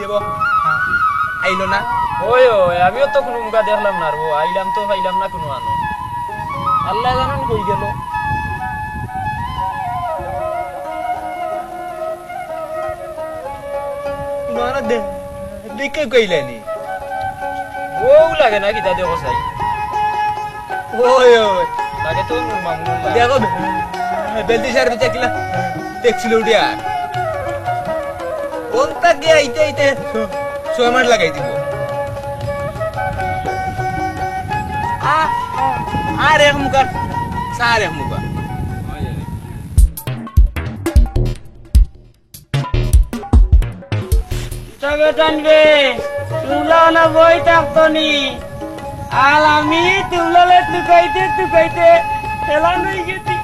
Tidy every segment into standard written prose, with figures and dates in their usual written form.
যাব আইলো না ওই ওই আমিও তো কোনো মুখা দেখলাম না ও আইলাম তো পাইলাম না কোনো আনো আল্লাহ জানেন কই গেল না দেখে কইলেনি ও লাগে না কিতা দেখো চাই ওই ওই লাগে তো মামুন দেখো বেলদি স্যার বিচা কিলা দেখছিল উড়িয়া কোনটা গে আইতে আইতে 6 মিনিট লাগাই দিব আর এক মুখা চার এক মুখা তবে টানবে তুলা না বই থাকতনি আর আমি তুলালে টুকাইতে খেলা নই গেছি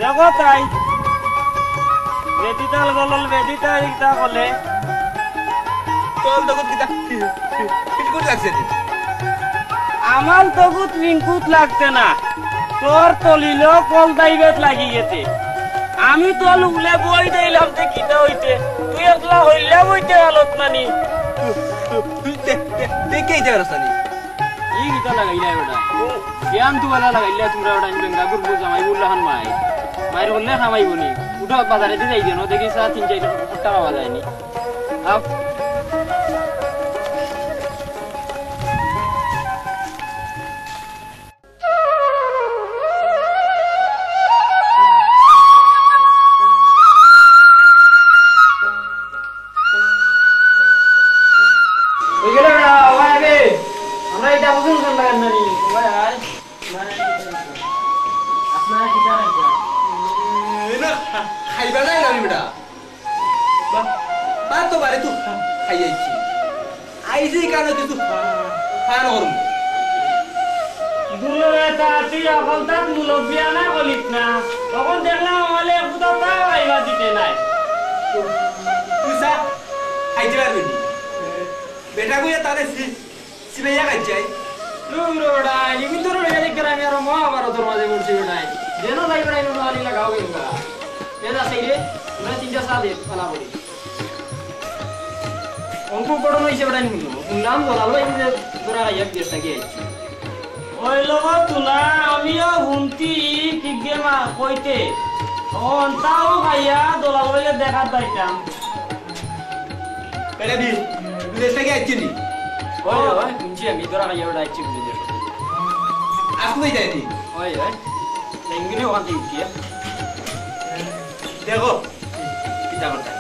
দেখো তাই বেদিতাল বলল বেদিতা ইটা বলে তোল তো কিটা পিলকুল লাগছে আমার তবুত রিঙ্কুত লাগছে না তোর তলিল কল দাইবেত লাগি গেছে আমি তোল উলে বই দিলাম যে কিটা হইতে তুই একলা হইলে বইতে হালত নানি তুই দেখে আইতে রাস্তানি ই কিতা লাগাইলা ওটা জ্ঞান তো वाला লাগাইলা তোমরা ওটা ইনগা গুরবো জামাই বললাহান মায়ের বললে খামাইবনি উঠো বাজারে দিয়ে যাই দেন দেখি 3-4 টাকা পাওয়া যায়নি আপ খাইবা নাই আমি বেটা বা তো বারে তুই খাই আইছি আইছি কারণে তুই খান করম দুলটা তুই এখন তার মুলবিয়া না বলিস না তখন দেখলাম আমালে একদম তাও আইবা দিতে নাই তুই সা খাইতে পারবি বেটা কইয়া তারে সিলাইয়া খাইছাই লুরো বড়া ইমিন তোর রেগে গ্রামে আর মহাভারতের মাঝে পড়ছি বড়া যেন যাই বড়া ইনো আলি লাগাও গেলবা এদা সাইরে না তিনটা সাদে পালা বলি অঙ্ক পড়ো নইছে বড়া নিমু নাম বলালো এই যে তোরা এক দেশটা গিয়ে ওই লোক তুলা আমিও হুমতি কিগে মা কইতে অন তাও ভাইয়া দলাল বলে দেখা পাইতাম বেটা বি বিদেশে গিয়ে আইছিলি ওই ওই শুনছি আমি তোরা ভাইয়া বড়া আইছি বুঝে আসলে যাইতি ওই ওই ইংরে ওখান থেকে উঠিয়ে দেখো কিতা করতে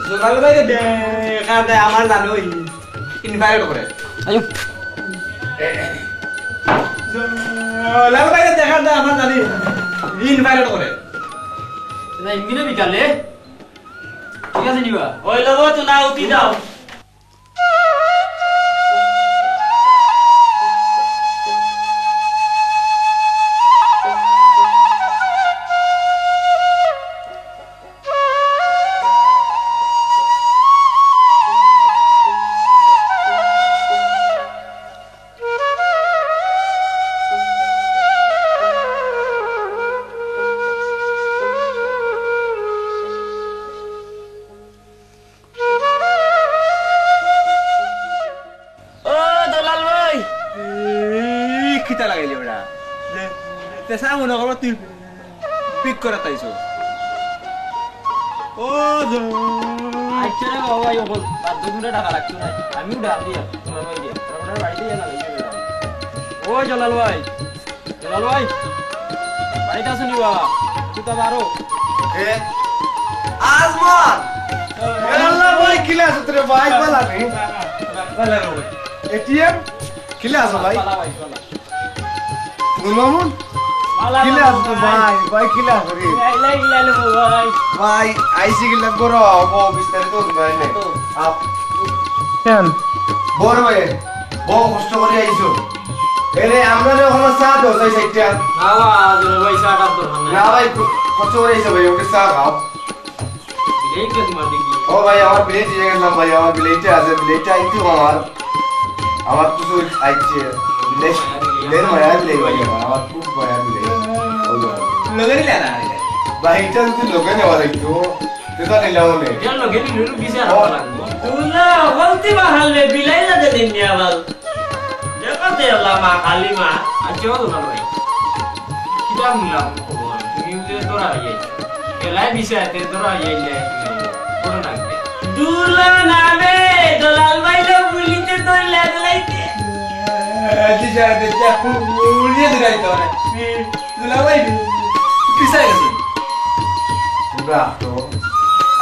জোগাল ভাই দেখা দেয় আমার জানো ইনভাইট করে আয়ো লাল ভাই দেখা দেয় আমার জানি ইনভাইট করে না ইংরে বিকালে ঠিক আছে নিবা ওই লোক তুলা উঠি দাও খিতা লাগাইলি ওরা পেশা মনে করো তুই পিক করা তাইছো ও আচ্ছা রে বাবা এই বল 200 টাকা লাগতো না আমিও ডাল দিয়া তোমার ভাই দিয়া তোমার বাড়িতে যা লাগবে ও জলাল ভাই বাড়িতে আসুনি বাবা তুই তো বারো এ আজমান আল্লাহ ভাই কিলে আছো তোরে ভাই পালা নেই ভালো রে এটিএম কিলে আছো ভাই পালা ভাই পালা মামুন কিলে আছো তো ভাই ভাই কিলে আছো রে লাইলে ভাই ভাই আইসি কিলে করো ও বিস্তারিত ভাই নে আপ কেন বড় ভাই বহু কষ্ট করে আইছো এরে আমরা যখন চা দাও চাই চাইটা ভাই চা কাপ দরকার না ভাই কষ্ট করে আইছো ভাই ওকে চা খাও এই কে তোমার দিকে ও ভাই আমার বিলেট দিয়ে গেলাম ভাই আমার বিলেটে আছে বিলেটটা আইতো আমার কিছু আইছে বিলেট মায়া বিলেট ভাই আমার খুব মায়া বিলেট লগেরই না ভাই এটা যদি লোকে নেওয়া যাইতো সেটা নিলাম না কেন লগে নিলু বিচার হওয়া লাগবে তুলা বলতি বাহালে বিলাই লাগে দিন আবার দেখো দে আল্লাহ মা কালী মা আচ্ছা দোকান ভাই কিটা মিলাম খবর তুমি যে তোরা আইয়ে এলাই বিচারতে তোরা আইলে কোন লাগবে দুলা নামে দলাল বাইলে বুলিতে তোর লাগলাইতে দিশারে দেখতে খুব উড়িয়ে দিলাইতো না দুলা ভাই পিছাই গেছে পুরা তো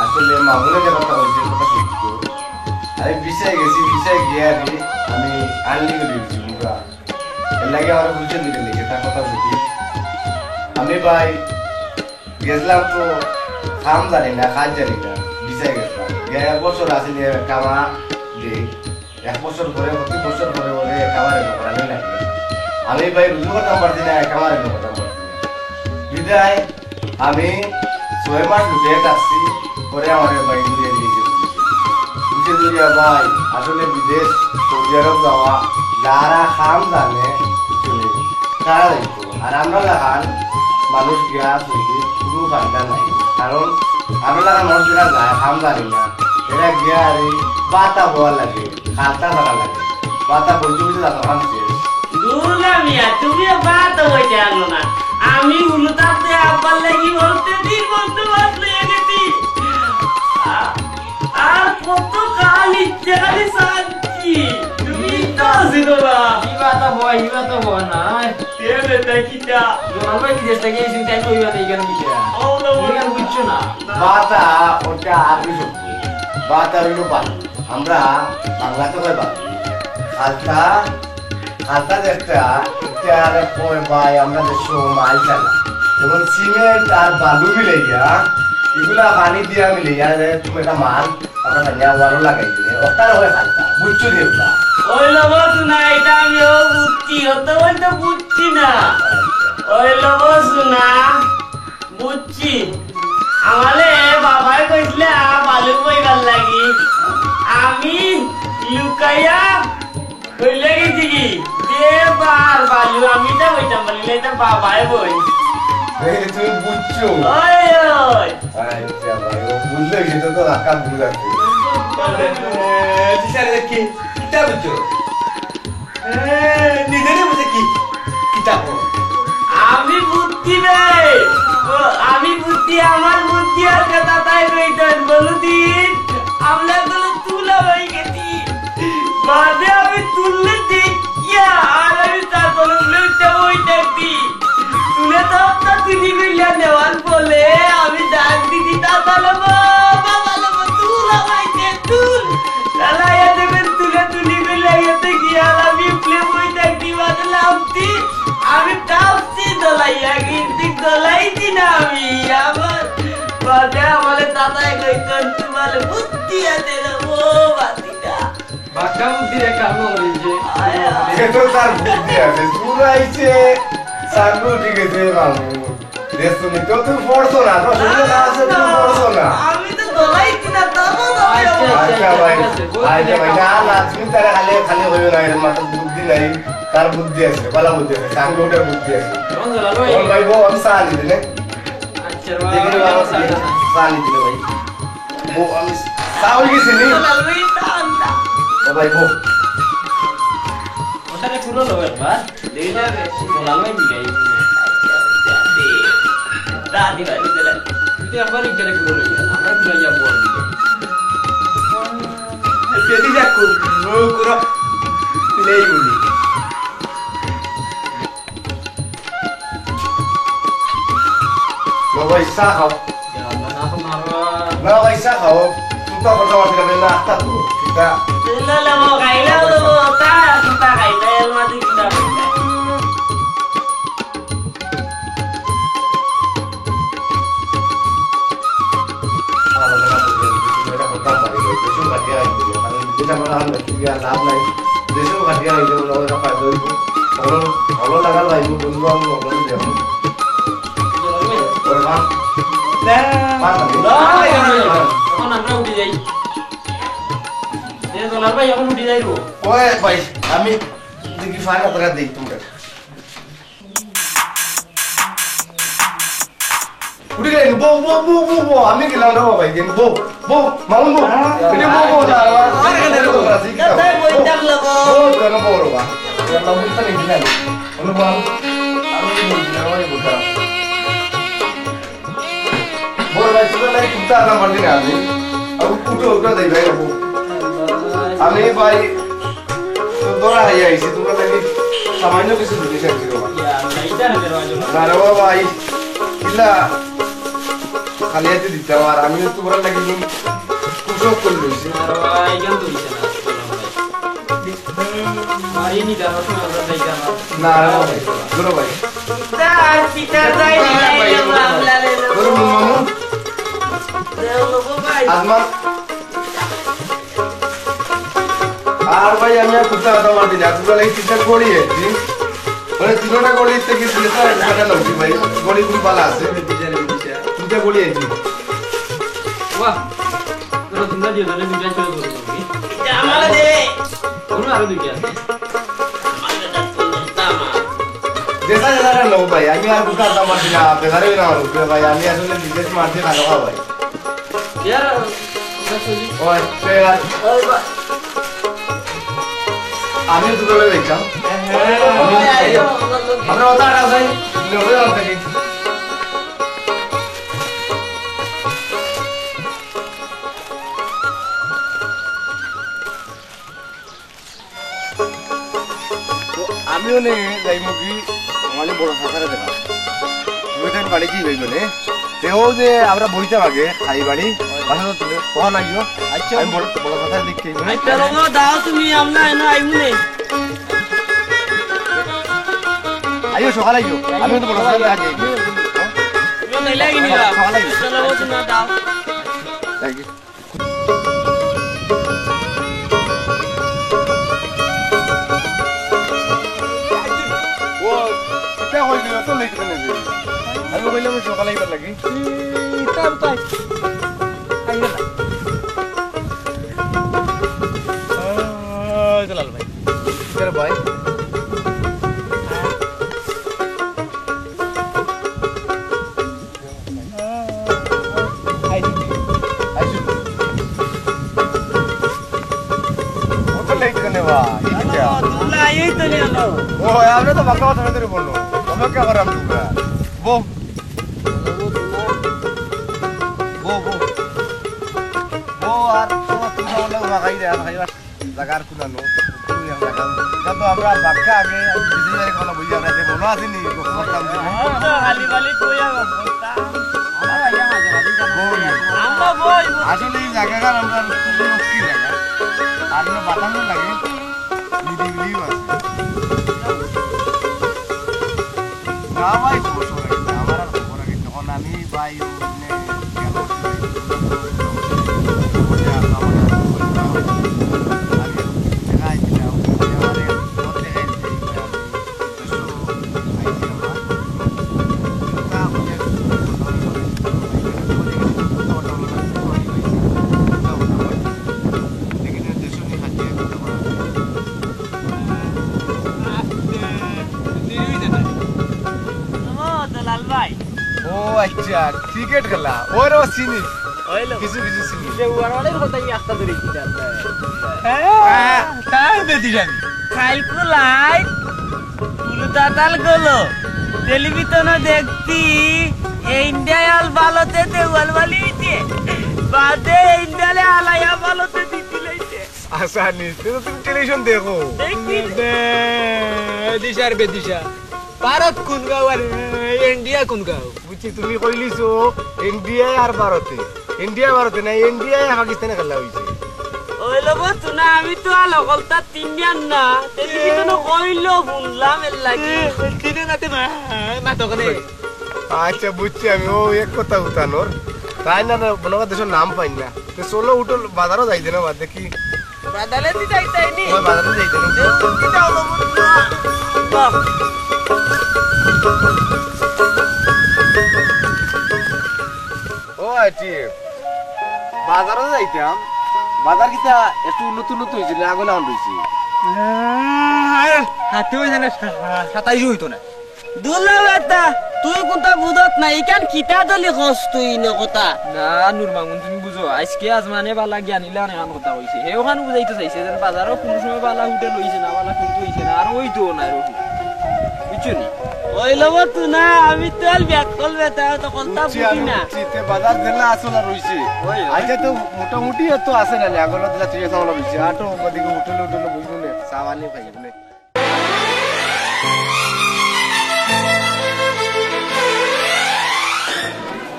আসলে মামুনে যে কথা বলছে কথা সত্য আমি বিষয় গেছি বিষয় গিয়ে আমি আনলি করে দিচ্ছি পুরা এর লাগে আমার বুঝে দিতে লিখে তার কথা বলছি আমি ভাই গেছিলাম তো খাম জানি না কাজ জানি না বিষয় গেছিলাম এক বছর আসি নিয়ে কামা দিই 1 বছর পরে প্রতি বছর পরে পরে কামারে করানো লাগে আমি ভাই রুজু করতাম পারছি না কামারে করতাম পারছি না বিদায় আমি 6 মাস ঢুকে আসছি পরে আমার ভাই ঘুরিয়ে দিয়েছে বুঝে দুরিয়া ভাই আসলে বিদেশ সৌদি আরব যাওয়া যারা খাম জানে তারা দেখতো আর আমরা লাগান মানুষ গিয়া সৌদি কোনো ফায়দা নাই কারণ আমরা লাগান মানুষ যারা যায় খাম জানি না এরা গিয়া আর বাতা হওয়া লাগে খাতা থাকা লাগে বাতা বলতে বলতে যাতো খাম শেষ দুলা মিয়া তুমি বাত হইতে আনো না আমি উল্টাতে আব্বার লাগি বলতে বাসলে এনেছি আর কত কাল ইচ্ছে খালি শান্তি তুমি তো আসিল না ইবা তো হয় না তেলে দেখিটা দোকান ভাই বিদেশ থেকে এসে তাই কইবা তাই কেন কিটা ও না কেন বুঝছো না বাতা ওটা আরবি শব্দ বাতা হইল বালু আমরা বাংলাতে কই বালু খালতা খালতা যেটা এটা কয় ভাই আমরা দেশে মাল চালা যেমন সিমেন্ট আর বালু মিলাইয়া এগুলা পানি দিয়া মিলাইয়া তুমি একটা মাল আমরা ধনিয়া ওয়ারও লাগাই দিলে ওটার হয় খালতা বুঝছো দেবলা ওই লবস না এটা আমি ও বুঝছি হতো বলতে বুঝছি না ওই লবস না বুঝছি আমালে বাবাই কইছিলে বালু বইবার লাগি আমি লুকাইয়া কইলে গেছি কি যে বার বালু আমি তো বইতাম বলিলে এটা বাবাই বই তুমি বুঝছো ওই ওই আচ্ছা ভাই ও বুঝলে সেটা তো রাখা বুঝাচ্ছে দিশারে দেখি কিতা বুঝছো নিজেরই বুঝে কি কিতাব আমি বুদ্ধি রে আমি বুদ্ধি আমার বুদ্ধি আর কথা তাই কইতেন বলুদিন আমরা গুলো তুলা হয়ে গেছি বাদে আমি তুললে দেখিয়া আর আমি তারপর উঠে ওই দেখি তুলে তো আপনার দিদি মিলিয়া নেওয়ার বলে আমি ডাক দিদি তাতালো বাবা লোক তুলা হয়েছে তুল লালাইয়া দেবেন তুলে তুলি মিলিয়া গেছে গিয়া আমি উঠলে ওই দেখি বাদলামতি আমি টাপছি দলাইয়া কিন্তু দলাইছি না আমি আমার বাদে আমাদের দাদাই কইতেন তোমার বুদ্ধি আছে রে ও বাতিটা বাক্কা বুদ্ধি রে কাম করেছে সেটা তার বুদ্ধি আছে পুরাইছে সাঙ্গু ঠিক আছে বাবু রেসুনি তো তুমি পড়ছো না তো শুনলে না আছে তুমি পড়ছো না আমি তো দলাইছি না তাও আচ্ছা ভাই আচ্ছা ভাই না না তুমি তারা খালি খালি হইও না এর মাথা বুদ্ধি নাই তার বুদ্ধি আছে ভালো বুদ্ধি আছে সাঙ্গুটার বুদ্ধি আছে কোন জানা লই ওর ভাই বউ আমি সালি দিলে আচ্ছা দেখি বাবা সালি দিলে ভাই বউ আমি সাউল গেছি নি ও ভাই বউ ওটারে পুরো লও একবার দেইলা রে বলাল ভাই মিলাই দাদি ভাই দিলে তুই একবার ইকারে পুরো লইয়া আমরা পুরো যাব আর দিকে পেটি যাকু মুকুর লেই বলি ও ভাই চা খাও না ভাই চা খাও তুমি তো কথা বলতে গেলে না আস্তা তো ঠিক আছে দিলে মো খাইলা তো তা সুতা খাইলা এর মাঝে কিটা খাইলা আমার কথা বলতে তুমি এটা কথা পারি ভাই কিছু বাকি আছে কারণ পয়সা পালা লাভ নাই দেশেও কাটিয়া হয়ে যাবো লগের ফায়দা হইব ভালো লাগাল ভাইব বন্ধু আমি অগ্রহ দেব এখন আমরা উঠে যাই দোলার ভাই এখন উঠে যাইব ওই ভাই আমি দেখি ফাইন টাকা দিই তোমরা উঠে গেলেন বউ বউ বউ বউ বউ আমি গেলাম রে ভাই দিন বউ বউ মামুন বউ এটা বউ বউ না আর কেন রে তোমরা ঠিক আছে বউ কেন বউ রে বা আমরা বুঝতে নেই না অনুভব আমি বুঝলাম আমি বুঝলাম বড় ভাই তোরা নাই কুত্তা না মারলি না আমি আর কুটো ওটা দেই ভাই বউ আমি ভাই তোরা হাই আইছি তোমরা লাগি সামান্য কিছু জিনিস আছে রে ভাই না রে ভাই ইলা খালি হাতে দিতে আর আমি তোমরা লাগি কুসব করে লইছি আর ভাই কেন তো দিছে না মারিনি দাও তো আমরা যাই না রে ভাই দূর ভাই তার পিতা যাই মামলা লে দূর মামু দেও লোগো ভাই আজমান আর ভাই আমি আর কুত্তা কথা মারবি না তোমরা লাগি তিনটা গড়ি আছে মানে তিনটা গড়ি থেকে দিলে একটা লাগবে ভাই গড়ি গুলো ভালো আছে তিনটা গড়ি আছে বাহ তোরা তোমরা দিয়ে দাও দুইটা চলে যাবে জামাল দে ওরা আরো দুইটা আছে যেটা যেটা লো ভাই আমি আর কুত্তা কথা মারবি না বেকারে না মারবো ভাই আমি আসলে বিজনেস মারতে না লাগা ভাই यार আমরা চলি ওই পেয়ার ওই ভাই আমি দুটো দেখলাম আমরা ওটা আছে নেবে আর দেখি আমিও নে যাইমু কি মানে বড় সাকারে দেখা তুমি তাই বাড়ি কি হইব নে তেও যে আমরা বইতাম আগে খাই বাড়ি বাসা তো তুমি কখন আইও আচ্ছা আমি বড় বড় সাকারে দেখি আইতা লোগো দাও তুমি আমরা এনো আইমুনে আইও সকালে আইও আমি তো বড় সাকারে আগে তুমি নাই লাগিনি না চলো তুমি দাও থ্যাংক ইউ ও এটা হই গেল তো লেট করে নেবে আমি কইলাম সকালে আইবার লাগি তাও তাই আইবা জলাল ভাই কেন ভাই তোমরা আইই তো নিও ও আমরা তো বাংলা কথা ধরে বললো অপেক্ষা করাম তোমরা বো বো বো বো আর তোমার তুমি বললে মাগাই দে আর খাইবা জাগার কুনানো তুমি আমরা কাম যত আমরা বাক্কা আগে বিজয় কোন বই আমরা তে বলো আসেনি করতাম যে খালি খালি কইয়া বলতা আমরা আইয়া মাঝে মাঝে আমরা বই আসলে এই জায়গাটা আমরা মুশকিল জায়গা আর না বাতানো লাগে নিদিগলিও আছে না ভাই বসো আমার আর খবর আগে তখন আমি ভাই ওখানে গেল দলাল ভাই ও আচ্ছা ক্রিকেট খেলা ওরও চিনি হইলো কিছু কিছু চিনি যে ওয়ারওয়ালের কথা কি একটা ধরে কি জানতে হ্যাঁ তাই বেদি যাবি কালকু লাই উলুদাতাল গলো টেলিভিশনে দেখতি ইন্ডিয়াল ভালোতে দেওয়াল বালিতে বাদে ইন্ডিয়ালে আলায়া ভালোতে দিতিলাইতে আসানি তুমি টেলিভিশন দেখো দেখি দিশার বেদিশা ভারত কোন গাঁও আর ইন্ডিয়া কোন গাঁও বুঝছি তুমি কইলিছো ইন্ডিয়া আর ভারতে না ইন্ডিয়া পাকিস্তানে খেলা হইছে ওই লোক তুনা আমি তো লগলতা তিনদিন না টেলিভিশনে কইলো শুনলাম এর লাগি তিনে নাতে মাতকনে আচ্ছা বুঝছি আমি ও এক কথা উঠানোর তাই না বনগা দেশের নাম পাই না তো চলো উঠো বাজারও যাই দে না বাদ দেখি বাজারে দি যাইতাই নি ওই বাজারে যাইতে যাও তো বাহ ও আইটি বাজারে যাইতাম বাজার কিটা একটু নতুন নতুন হইছিল আগলে আন রইছি হাতে হইছে না 27 হইতো না দুলা বেটা তুই কোনটা বুঝত না ইকান কিতা দলি খস তুই ন কথা না নূর মামুন তুমি বুঝো আজকে আজমানে বালা জ্ঞানীলা নেখান কথা কইছে হে ওখান বুঝাইতে চাইছে যে বাজারও কোন সময় বালা হুটে লইছে না বালা কিন্তু হইছে না আর ওইতো না রহি বুঝছো নি ওই লব তুই না আমি তেল ব্যাক কল বেটা তো কোনটা বুঝি না চিতে বাজার দিলা আসলা রইছে আইতে তো মোটামুটি তো আছে না আগলে দিলা তুই সামলা রইছে আটো ওদিকে উঠলে উঠলে বুঝবো না সাওয়ালি খাই বলে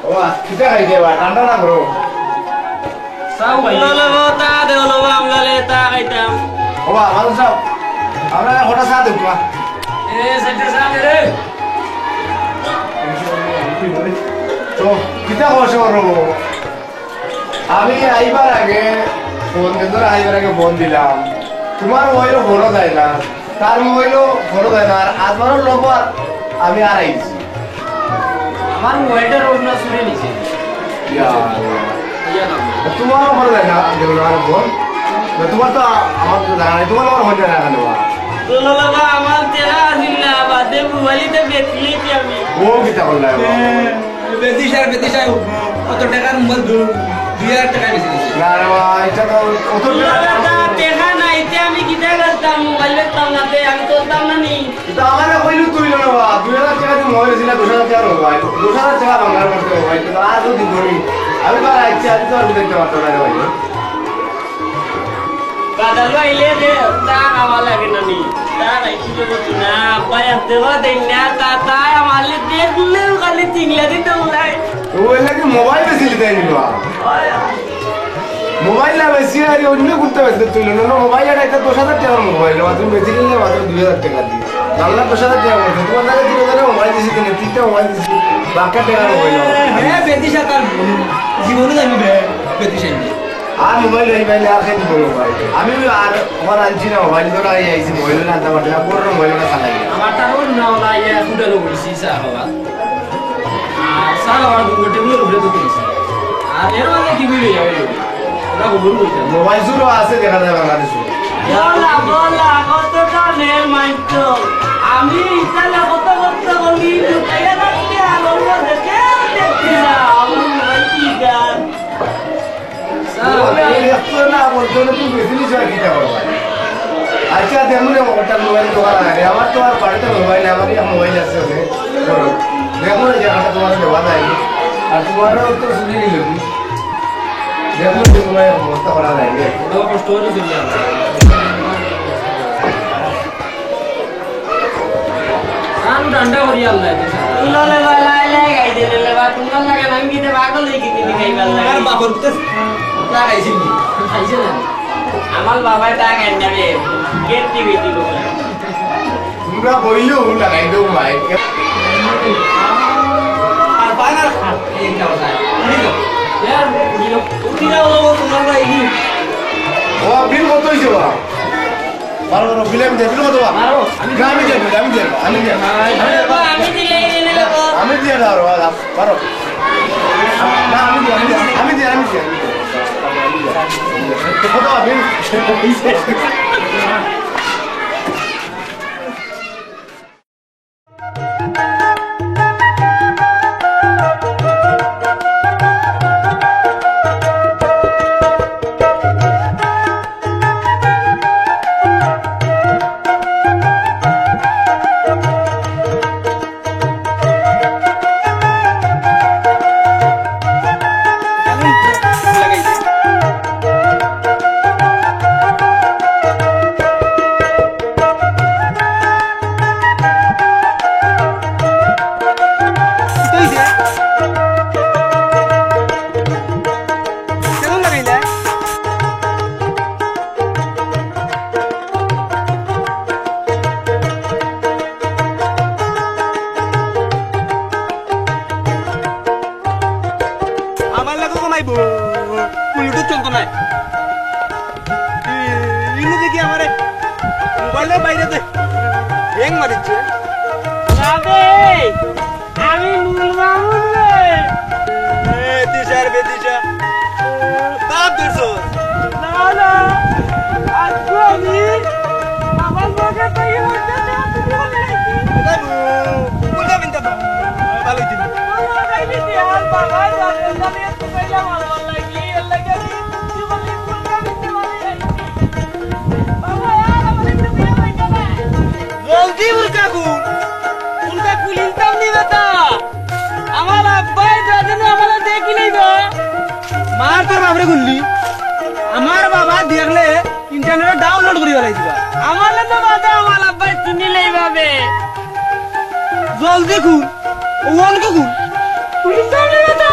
ও কিটা খাই দেবা ঠান্ডা না ব্রো সাউ ভাই লব তা দে লব আমলালে তা খাইতাম ও ভালো সব আমরা হঠাৎ সাথ দেব এ সেটা সামনে রে তো কিটা বসে বড় আমি আইবার আগে ফোন দিলাম আইবার আগে ফোন দিলাম তোমার মোবাইলও ফোনও দেয় না তার মোবাইলও ফোনও দেয় না আর আজমারও নম্বর আমি আর আইছি আমার মোবাইলটা রোজ না শুনে নিছে ইয়া না তোমারও ফোন দেয় না দেখুন আর ফোন তোমার তো আমার তো জানা নেই তোমার আমার ফোন দেয় না কেন লব আমার তেলা আসিল না বাদে মোবাইলতে বেচলি কি আমি ও কিটা করলাম বেদিশার কত টাকার মোবাইল 2000 টাকা বেশি দিছে না রে এটা তো অত বেটা দেখা নাইতে আমি কিতা করতাম মোবাইল বেচতাম না তে আমি তো দাম না নি এটা আমারে কইলু তুই না বাবা 2000 টাকা দিয়ে মোবাইল ছিল 2000 টাকা মোবাইল 2000 টাকা বাংলার করতে মোবাইল তো আর তো দিন ধরি আমি তো আর আইছি আজ তো আর দেখতে পারতো না রে ভাই বাদাল আইলে রে তা আমার লাগে না নি তা নাইছি তো না পায়া দেবা দেন না তা তাই আমালে দেখলে খালি চিংলা দিতে উলাই ও এলা কি মোবাইল বেশি লিতে নিল মোবাইল না বেশি আর অন্য করতে বেশি তুই না মোবাইল আর এটা 2000 টাকার মোবাইল তুমি বেশি নিলে মাত্র 2000 টাকা দিয়ে বাংলা 2000 টাকা বলছে তোমার কাছে 3000 মোবাইল দিছি তুমি তিনটা মোবাইল দিছি বাকি টাকার মোবাইল হ্যাঁ বেদিশা তার জীবনে জানি বেদিশা আর মোবাইল এই বাইলে আর খাই দিব মোবাইল আমি আর আমার আনছি না মোবাইল ধরে আইছি মোবাইল না আনতে পারছি না পুরো মোবাইল না চালাই আমার তারও না ওলা ইয়া ফুটালো বইছি চা খাওয়া আর চা খাওয়ার দুটো গুলো উঠে তো দিয়েছি আর এর মানে কি বলি যাবে ওরা বলুন বলতে মোবাইল শুরু আছে দেখা যায় বাংলাদেশে বলা বলা কতটা নেল মাইতো আমি ইতালে কত কত বলি লুকাইয়া রাখতে আলোর মধ্যে কেউ দেখতে না আমার মোবাইল কি গান না বলতো না তুই বেশি নিস আর কিটা করবা আচ্ছা দেখুন ওটা মোবাইল দোকান আছে আমার তো আর বাড়িতে মোবাইল আমারই মোবাইল আছে ওকে দেখুন এই জায়গাটা তোমার দেওয়া যায় আর তোমারও তো শুনে নিল দেখুন যে তোমার অবস্থা করা যায় ওটা কষ্ট করে চলে যাবে সান ডান্ডা করি আল্লাহ ললে বালাই লাগাই দিলে লেবা তোমার লাগে নাঙ্গিতে পাগল হই কি তুমি খাইবার আর লাগে বাপর কুতে লাগাইছিল খাইছে না আমার বাবাই তা গান্ডাবে কেটে গেছিল তোমরা বইলো লাগাই দেও ভাই আর বানার এইটা কথা यार গিলো উঠিরা হলো তোমার ভাই ও বিল কত হইছে বা বারো বারো ফিল্ম দে বিল কত বা মারো আমি দেব আমি দিলে এনে লাগো আমি দিয়ে দাও বারো না আমি দিয়ে কত বিল লাগাইছে বলে বাইরে দে ব্যাং মারিছে না বে আমি নুল মামুন রে দিশার বেদিশা বাপ দর্শো না না আজকে আমি আমার মগে তাই হচ্ছে না তুমি বলে নাকি কোনটা বিনতা ভালো দিন আমার গাইলে দিয়াল বাবা জানতে আমি একটু কইলা মারবার লাগি এর লাগি তুই বলি কোনটা বিনতে বলে বাবা यार আমার একটু বিয়ে হইছে না জলদি উল্কা কুলিনতাম নি বেটা আমার আব্বাই দাদনে আমারে দেখি লইব মার তোর বাপরে গুনলি আমার বাবা দেখলে ইন্টারনেটে ডাউনলোড করি ফেলাই দিবা আমার না বাবা আমার আব্বাই চিনি লইবাবে জলদি খুল ওনকে খুল কুলিনতাম নি বেটা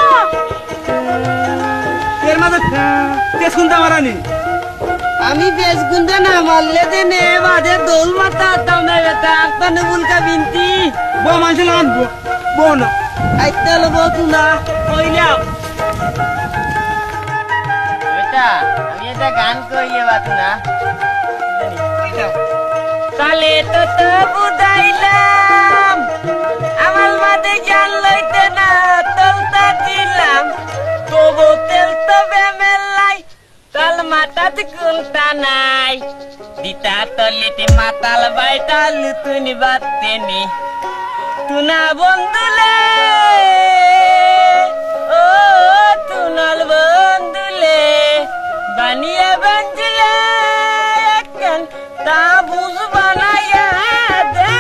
এর মাঝে তেজ খুনতে মারানি আমি বেশ গুন্দা না মারলে দেনে বাদে দোল মাথা আতাম না বেটা আত্মানে বুলকা বিনতি বো মানুষ লাগান বো না আইতে লব তুনা কইলাম বেটা আমি এটা গান কইলে বাত না তালে তো তো বুঝাইলাম আমার মাঝে জান লইতে না তলতা দিলাম তবু তেল তো বেমেলাই তল মাথাত কুলতা নাই দিতা তলিতে মাতাল বাইটা লুতুনি বাতেনি তুনা বন্ধুলে ও তুনাল বন্ধুলে বানিয়ে বঞ্জলে একন তা বুঝ বানায়া দে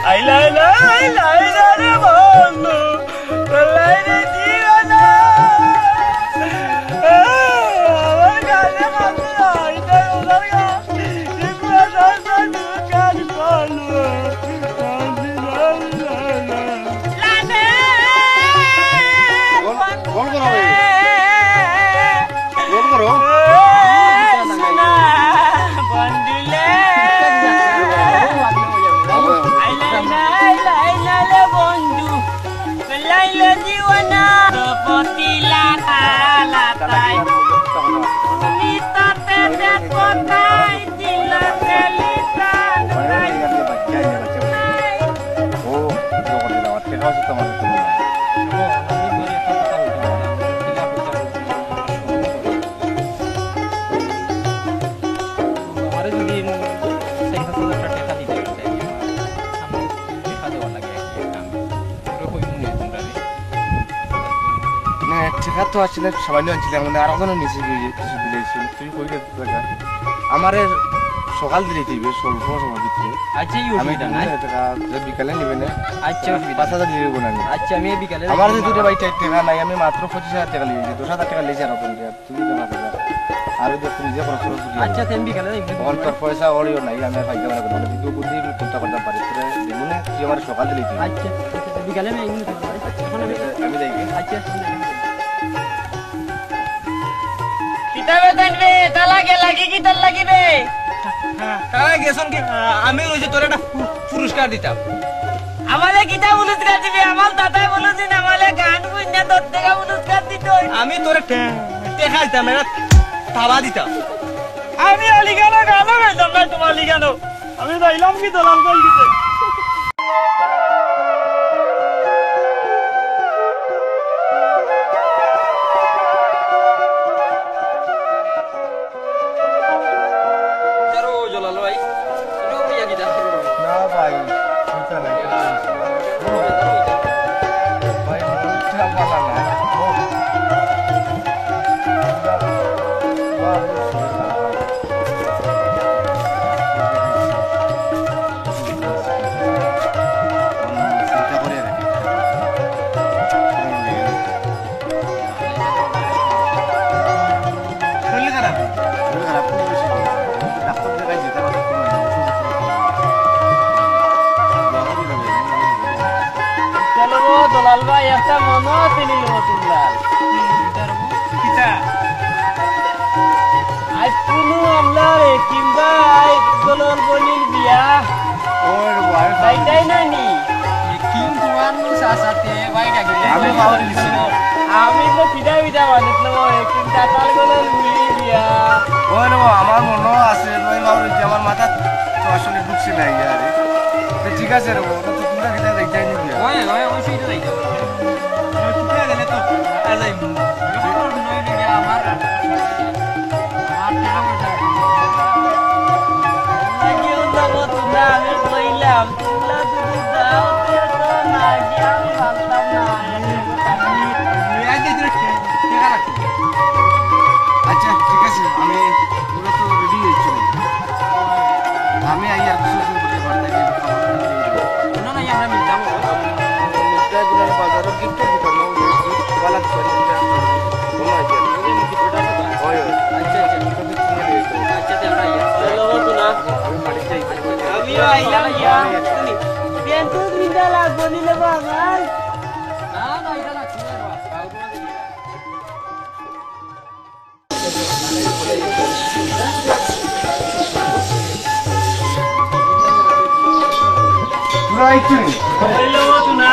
আইলা আইলা আইলা আইলা রে বন্ধু লাই রে জীবনা আমার গালে কান্দা আইতা ওলার গা ইকুয়া দাসা দুকান পালু লানে কোন করো না বন্দিলে আইলা বন্ধু লাইলে জীবনা পতিলা কালা তাই তুমি তাতে দেখো তাই দিলা তেলিতা ঠেকা তো আসলে সবাই আনছিলাম মানে আর ওখানে নিচে কিছু দিলেছিল তুই কই আমার সকাল দিলে দিবে স্বল্প সময় দিতে আচ্ছা এই আমি অসুবিধা নাই বিকালে নিবে না আচ্ছা অসুবিধা 5,000 দিয়ে দেবো না আমি। আচ্ছা আমি বিকালে আমার যে দুটো বাইক টাকা নাই আমি মাত্র 25,000 টাকা লিয়েছি 10,000 টাকা লিয়েছি আর তুমি তুমি তো 5,000 আর দেখো নিজে খরচ করে আচ্ছা তেম বিকালে তখন তোর পয়সা ওরিও নাই আমি আর ফাইদা করে না কিন্তু বুদ্ধি চিন্তা করতে পারি তোরে দিনে তুই আমার সকাল দিলে দিবি আচ্ছা বিকালে আমি এগুলো তোমার এখন আমি যাই আচ্ছা কিতাবে দেনবে তা লাগে কি তার লাগিবে তারা গেছন কি আমি রইছে তোর একটা পুরস্কার দিতাম আমালে কিতাব পুরস্কার দিবে আমার দাদাই বলেছেন আমালে গান কইনা তোর থেকে পুরস্কার দিত আমি তোর টেকা দিতাম একটা থাবা দিতাম আমি আলিগানো গানো গাইতাম না তোমার আলিগানো আমি যাইলাম কি দলাম কই দিতে না ভাই চিন্তা নাই ভাই মুখটা ভালো না দলাল ভাই একটা মনো তিনি মতুল্লাল আজ কোনো আমলার কিংবা দলাল বলির বিয়া ওর ভাই বাইটাই নানি কিং তোমার নো সাথে ভাই ডাকিলে আমি পাওয়ার দিছি আমি তো ফিদা ফিদা বানিয়েছিলাম চাতাল গলে লুলি দিয়া ওই নো আমার মনে আছে নই মাউর যে আমার মাথা তো আসলে ঢুকছে না ইয়ারে তো ঠিক আছে রে তো তোমরা কিটা দেখাই নি দিয়া ওই ওই সেইটা যাইতো তুই গেলে তো আর যাই নই নি আমার লাগিও যাব তোমরা আমি কইলাম তোমরা যদি যাও তো না গিয়া আমি ভাবতাম না আচ্ছা ঠিক আছে আমি পুরো তো রেডি হইছি আমি আইয়া সুসু করে বাড়তে গিয়ে খাবার না না আমরা মিলতাম গুলো বাজারে গিফট দিতাম ওয়ালা করে দিতাম কোনো আইডিয়া ওই ওই আচ্ছা আমরা ইয়া হ্যালো তো না আমিও আইলাম ইয়া কিন্তু মিন্দা লাগবো নিলে বাঙাল না না এটা লাগছে না পুরো আইছি হ্যালো তো না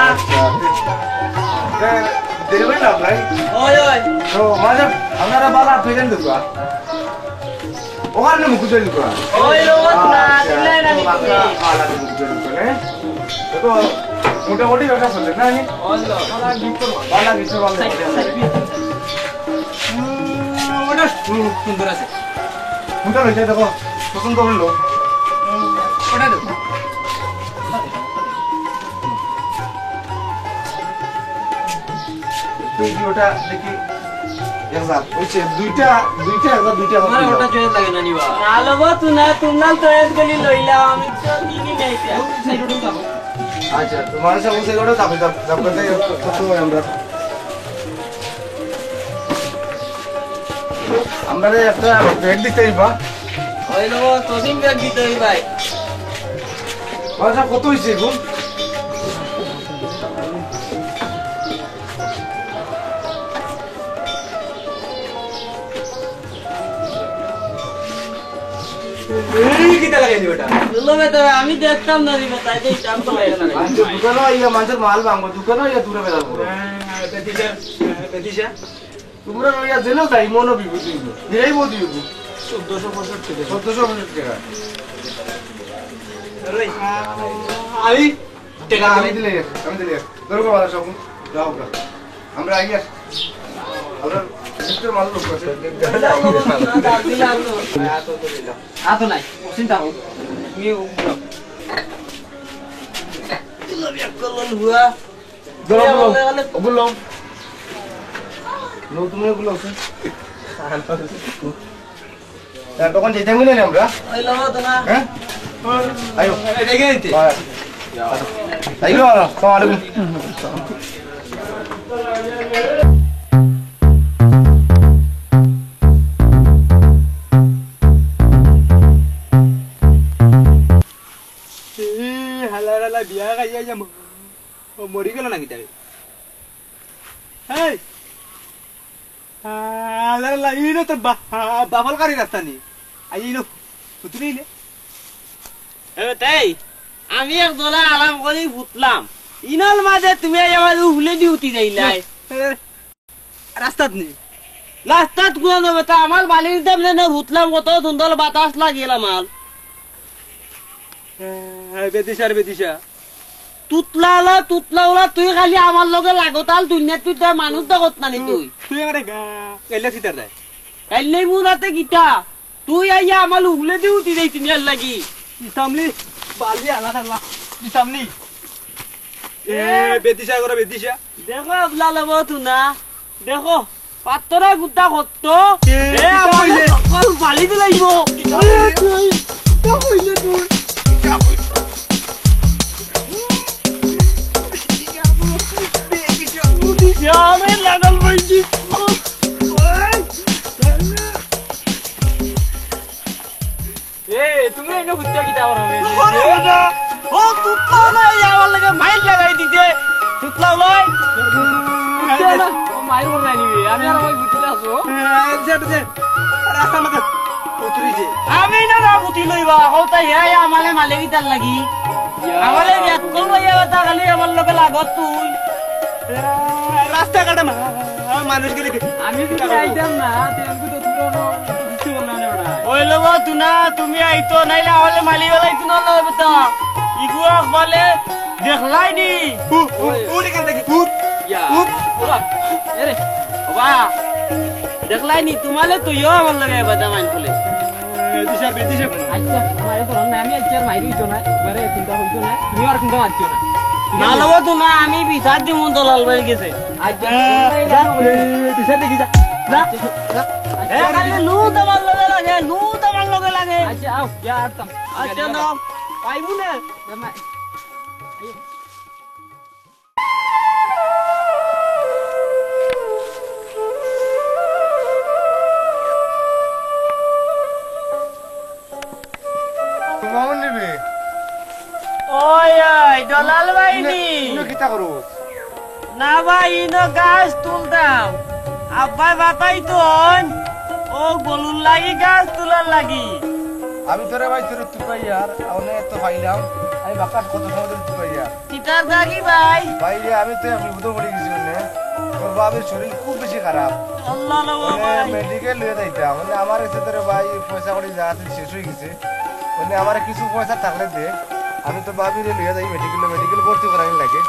দেবে না ভাই ওই ওই তো মাঝে আপনারা বালা ফেলেন দুকা ওখানে মুখ চলে দুকা ওই লোক না দিলে না বালা মুখ চলে দুকা নে তো মোটামুটি ব্যবসা চলে না নি বালা গিফট বালা ওটা সুন্দর আছে কোনটা লইছে দেখো পছন্দ করলো ওটা দেখো তুই ওটা দেখি একবার ওইছে দুইটা আমার ওটা চয়েস লাগে না নিবা ভালো তো না তোমরা তো এত গলি লইলাম আমি তো দিনই গাইতে আচ্ছা তোমার সাথে সেই ওটা যাবে যাব করতে কত আমরা একটা ব্যাগ দিতে দিবা ওই লোক তো দিন ব্যাগ দিতে হই ভাই আচ্ছা কত হইছে গো এই কিটা লাগাইলি ওটা লোবে তো আমি দেখতাম না দিবে তাই যে দাম তো লাগে না আচ্ছা দোকানে আইয়া মানুষের মাল ভাঙবো দোকানে আইয়া দূরে বেরাবো পেতিসা তোমরা আইয়া জেনেও তাই মনো বিভূতি এই বদি 1465 টাকা আমি টাকা আমি দিলে দরকার ভালো সব যাও আমরা আইয়া আমরা সিস্টেম মাল লোক আছে আতো নাই চিন্তা হোক তুমি ওগুলো তুমি ওগুলো আছে তখন যেতে মিলে না আমরা ওই লোক তো না হ্যাঁ আয়ো দেখে নিতে আইলো আসসালামু আলাইকুম হালা বিয়া খাইয়া যাম মরি গেল নাকি তাই হালা ইনো তোর বাফল কারি রাস্তা নি আইলো তুই নিলে তাই আমি এক দলা আরাম করে ফুটলাম ইনাল মাঝে তুমি আমার উহলে দি উঠি যাইলাই রাস্তাত নেই রাস্তাত কোন বেটা আমার বালির দাম না ফুটলাম কত সুন্দর বাতাস লাগিল আমার বেদিসা তুতলা তুই খালি আমার লগে লাগতাল দুনিয়া তুই তার মানুষ দেখত নানি তুই তুই আমার গেলে সিটার দেয় কাইলে মুরাতে গিটা তুই আইয়া আমার উগলে দি উঠি যাই তুমি আর লাগি সামনে বালি আলা থাকলা সামনে বেদিসা করে বেদিসা দেখো abla লব তুনা দেখো পাত্তরা গুটা কত আমার সকল বালি দিলাইব আমি লাগাল বইছি তুমি এনে বুঝতে কি দাও রে ও তুতলা নাই আমার লাগে মাইল লাগাই দিতে তুতলা লয় ও মাইর বল নাই নিবি আমি আর ওই বুঝতে আসো রাস্তার মধ্যে উতরিছে আমি না বুতি লইবা হতা হে আমালে মালে গিতার লাগি আমালে বিয়াত কোন লইয়া তা খালি আমার লগে লাগত তুই রাস্তাঘাটে মানুষ গেলে আমি তো আইতাম না তেমন তো তোর কিছু বললা না ওটা ওই লোক তুনা তুমি আইতো নাইলে হলে মালি বেলাইতো না লবে তো ইগুয়া বলে দেখলাই নি উড়ে কেন দেখি উঠ ইয়া উঠ এরে বাবা দেখলাই নি তোমালে তুইও আমার লাগে বাদামান খুলে দিশা বেদিশা আচ্ছা আমার তো না আমি আজকে আর মাইরি হইতো না এবারে চিন্তা হইতো না তুমি আর চিন্তা মারছো না না লব তুনা আমি বিচার দিমু দলাল বাড়ি গেছে আচ্ছা দিশা দেখি যা না এ খালি নু তোমার লগে লাগে আচ্ছা আও যা আরতাম আচ্ছা নাও পাইবু না মামুন নেবে ওই ওই দলাল বাইনি কিতা করো না ভাই ইনো গাছ তুলতাম আব্বাই বাতাই তো ও গলুর লাগি গাছ তুলার লাগি আমি তোরে ভাই তোরে তুপাই আর অনেক তো পাইলাম আমি বাকার কত সময় ধরে তুপাই আর কিতার লাগি ভাই ভাই রে আমি তো বিপদ পড়ে গেছি মানে তোর বাবার শরীর খুব বেশি খারাপ আল্লাহ নবো ভাই মেডিকেল লিয়ে যাইতাম মানে আমার কাছে তোরে ভাই পয়সা করে যা আছে শেষ হয়ে গেছে মানে আমার কিছু পয়সা থাকলে দে আমি তো বাবিরে লিয়ে যাই মেডিকেল ভর্তি করাই লাগে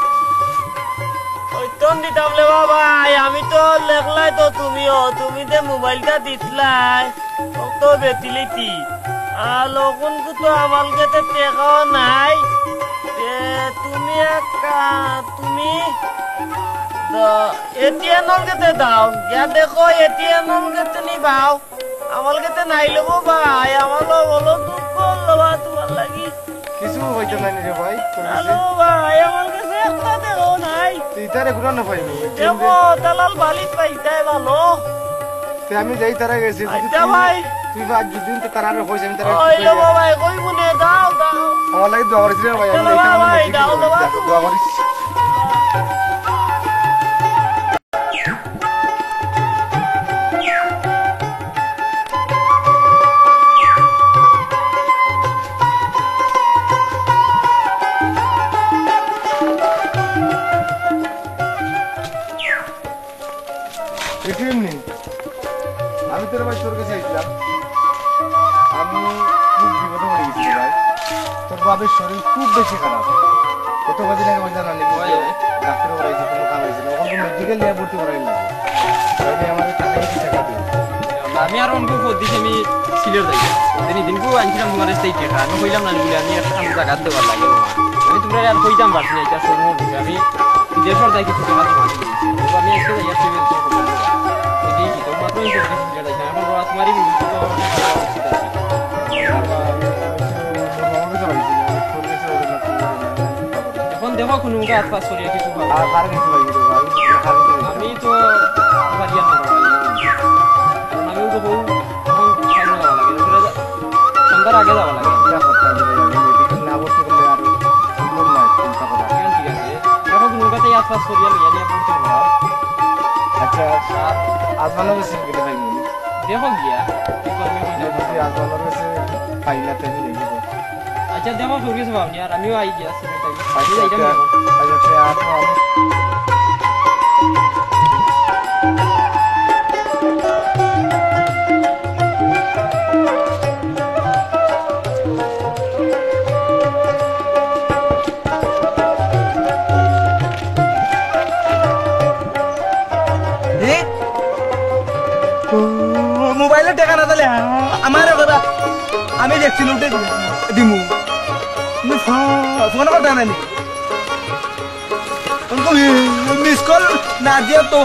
ওই তো দিতাম লে ভাই আমি তো লেখলাই তো তুমি যে মোবাইলটা দিতলাই ও তো বেতিলিতি আর লোকন তো আমার কাছে টেকাও নাই তুমি তুমি এটিএম নলগেতে দাও ইয়া দেখো এটিএম নলগেতে নিবাও আমার কাছে নাই লবো ভাই আমার বলো দুঃখ লবা তোমার লাগি কিছু হইতো না রে ভাই তোর কাছে হ্যালো ভাই আমার কাছে একটা দেখো নাই তুই তারে ঘুরা না পাইনি দেখো দালাল বালিশ পাইতাই ভালো তে আমি যাই তারা গেছি আচ্ছা ভাই তুই আজ দুদিন তো তারা কইছে আমি তারা ওই লবো ভাই কই মনে দাও দাও আমার লাগে দোয়া করিস রে ভাই আমি চলো এইখানে ভাই, দাও, দাও। দোয়া করিস এটিএম নেই আমি তোর ভাই তোর কাছে আইছিলাম আমি খুব বিপদে পড়ে গেছি রে ভাই তোর বাবার শরীর খুব বেশি খারাপ কত কদিন আগে পয়সা না নিবি ডাক্তার করাইছে কোনো কাম হয়েছে না ওখানে মেডিকেল নিয়ে ভর্তি করাই লাগে তাহলে আমাদের টাকা কিছু টাকা দিবে আমি আর অঙ্ক দিছি আমি সিলেট যাই দিন দিনকু আনছিলাম তোমার সেই টাকা আমি কইলাম না বলে আমি একটা জায়গা দেওয়ার লাগে আমি তোমরা আর কইতাম পারছি না এটা শোনো আমি বিদেশর যাই কিছু টাকা তোমার আমি আজকে যাই আসছি এটাই কি তোমার তো সিলেট যাই এখন তোমারই এখন দেখো কোনো গাছ পাস করিয়া কিছু পাবো আর কার কিছু ভাই রে ভাই কার কিছু আমি তো বাড়িয়া না আমিও তো বউ এখন যাওয়া লাগে সন্ধ্যার আগে যাওয়া লাগে মেডিকেল না ভর্তি করলে আর সম্ভব নয় চিন্তা করা ঠিক আছে দেখো কোনো গাছে ইয়াদ পাস করিয়া লইয়া নিয়ে পড়তে পারো আচ্ছা আজমানের কাছে কেটে ভাই মনি দেখো গিয়া কি করবে যদি আজমানের কাছে পাই না তাই দেখব আচ্ছা দেখো তোর কিছু ভাবনি আর আমিও আই গিয়া সিলেট আই আচ্ছা আচ্ছা আমি মোবাইলে টাকা না তাহলে আমার কথা আমি দেখছি লুটে দিমু ফোন কথা নাই মিস কল না দিয়ে তো